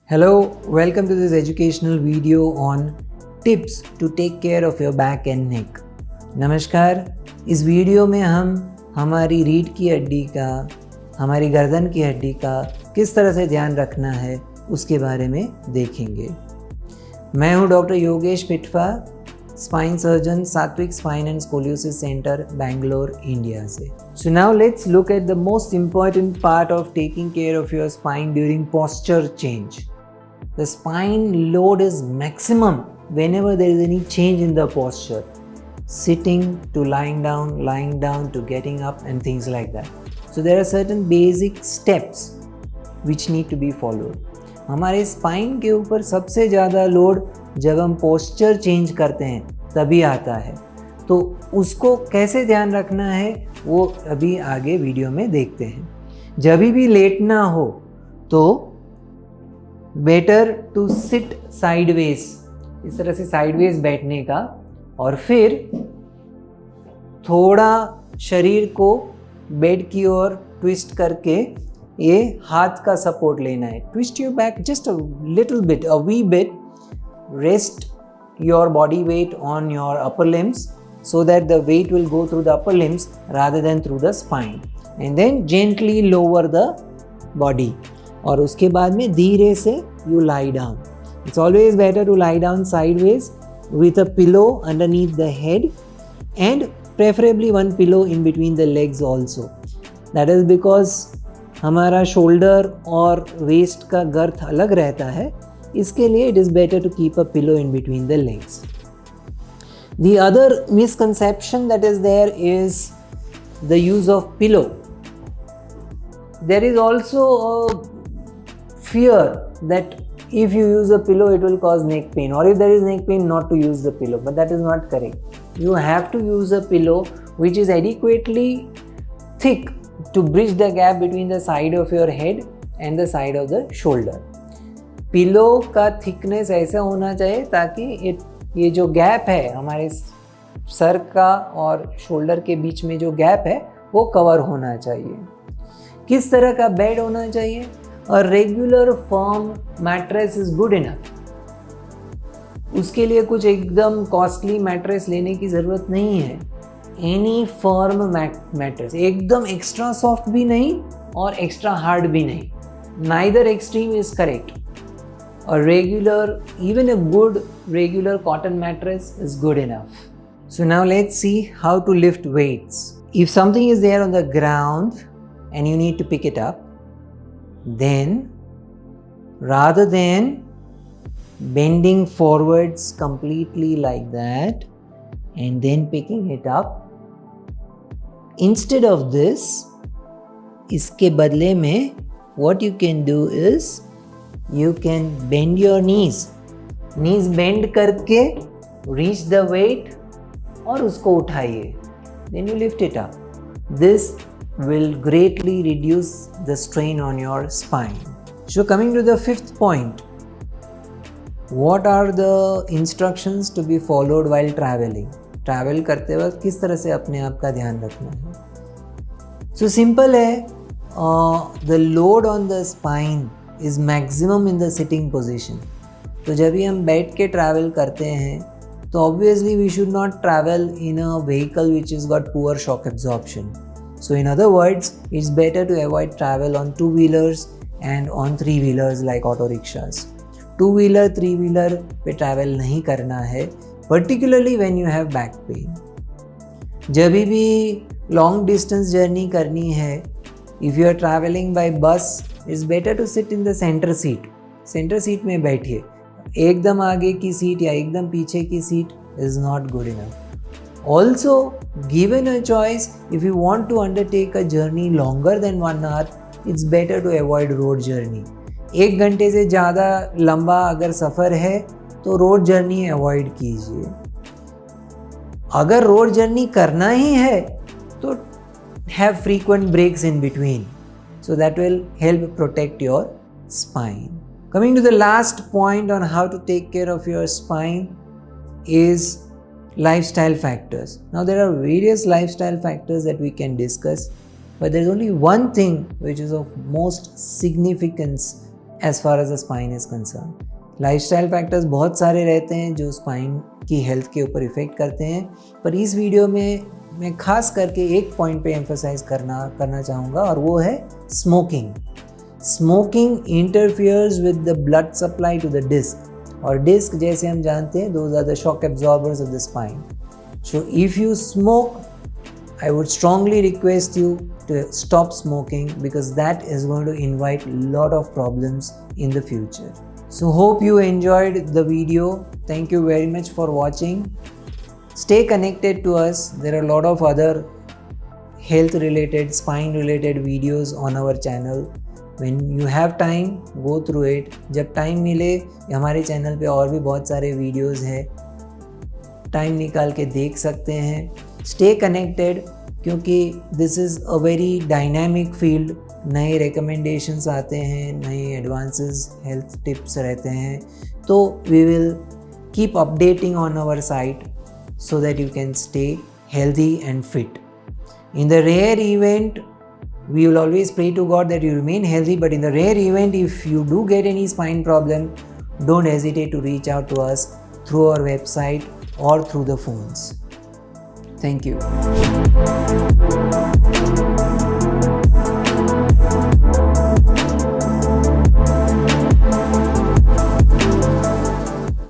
Hello, welcome to this educational video on tips to take care of your back and neck. नमस्कार, इस video में हम हमारी रीढ़ की हड्डी का, हमारी गर्दन की हड्डी का किस तरह से ध्यान रखना है उसके बारे में देखेंगे। मैं हूं डॉक्टर योगेश पिटवा, स्पाइन सर्जन, सात्विक spine and scoliosis centre, Bangalore, India से। So now let's look at the most important part of taking care of your spine during posture change. The spine load is maximum whenever there is any change in the posture. Sitting to lying down to getting up and things like that. So there are certain basic steps which need to be followed. हमारे spine के ऊपर सबसे ज़्यादा load जब हम posture change करते हैं तभी आता है, तो उसको कैसे ध्यान रखना है वो अभी आगे वीडियो में देखते हैं। जब भी लेटना हो तो बेटर टू सिट साइडवेज, इस तरह से साइडवेज बैठने का, और फिर थोड़ा शरीर को बेड की ओर ट्विस्ट करके ये हाथ का सपोर्ट लेना है। Twist your back just a little bit, a wee bit, rest your body weight on your upper limbs so that the weight will go through the upper limbs rather than through the spine, and then gently lower the body, और उसके बाद में धीरे से you lie down. It's always better to lie down sideways with a pillow underneath the head and preferably one pillow in between the legs also. That is because हमारा shoulder और waste का गर्थ अलग रहता है, इसके लिए it is better to keep a pillow in between the legs. The other misconception that is there is the use of pillow. There is also a fear that if you use a pillow it will cause neck pain, or if there is neck pain not to use the pillow, but that is not correct. You have to use a pillow which is adequately thick to bridge the gap between the side of your head and the side of the shoulder. Pillow का thickness ऐसा होना चाहिए ताकि ये जो gap है हमारे sir का और शोल्डर के बीच में जो गैप है वो कवर होना चाहिए। किस तरह का बेड होना चाहिए? और regular firm mattress is good enough. उसके लिए कुछ एकदम कॉस्टली मैट्रेस लेने की ज़रूरत नहीं है। एनी फर्म मैट्रेस, एकदम एक्स्ट्रा सॉफ्ट भी नहीं और एक्स्ट्रा हार्ड भी नहीं, neither extreme is correct. A regular, even a good regular cotton mattress is good enough. So now let's see how to lift weights. If something is there on the ground and you need to pick it up, then rather than bending forwards completely like that and then picking it up, instead of this, इसके बदले में what you can do is you can bend your knees bend करके reach the weight और उसको उठाइए, then you lift it up. This will greatly reduce the strain on your spine. So coming to the fifth point, what are the instructions to be followed while traveling? Travel करते वक्त किस तरह से अपने आप का ध्यान रखना है? So simple है, the load on the spine is maximum in the sitting position. तो जब भी हम बैठ के ट्रैवल करते हैं तो obviously we should not travel in a vehicle which has got poor shock absorption. So in other words, it's better to avoid travel on two-wheelers and on three-wheelers like auto rickshaws. Two-wheeler, three-wheeler पे travel नहीं करना है, particularly when you have back pain. जब भी long distance journey करनी है, if you are traveling by bus, it's better to sit in the center seat. Center seat में बैठिए, एकदम आगे की सीट या एकदम पीछे की seat is not good enough. Also, given a choice, if you want to undertake a journey longer than 1 hour, it's better to avoid road journey. 1 घंटे से ज़्यादा लंबा अगर सफ़र है तो रोड जर्नी अवॉइड कीजिए। अगर रोड जर्नी करना ही है तो have frequent breaks in between, so that will help protect your spine. Coming to the last point on how to take care of your spine is lifestyle factors. Now there are various lifestyle factors that we can discuss, but there's only one thing which is of most significance as far as the spine is concerned. Lifestyle factors बहुत सारे रहते हैं जो spine की health के ऊपर effect करते हैं, पर इस वीडियो में मैं खास करके एक पॉइंट पे एम्फसाइज करना चाहूँगा, और वो है smoking. Smoking interferes with the blood supply to the disc, और डिस्क जैसे हम जानते हैं those are the shock absorbers of the spine. So if you smoke, I would strongly request you to stop smoking, because that is going to invite a lot of problems in the future. So hope you enjoyed the video. Thank you very much for watching. Stay connected to us. There are a lot of other health related, spine related videos on our channel. When you have time, go through it. जब time मिले, हमारे channel पे और भी बहुत सारे videos हैं, time निकाल के देख सकते हैं. स्टे कनेक्टेड, क्योंकि this is a very dynamic field. नए रिकमेंडेशंस आते हैं, नए एडवांसेस हेल्थ टिप्स रहते हैं, तो we will keep updating on our site so that you can stay healthy and fit. In the rare event, we will always pray to God that you remain healthy, but in the rare event if you do get any spine problem, don't hesitate to reach out to us through our website or through the phones. Thank you.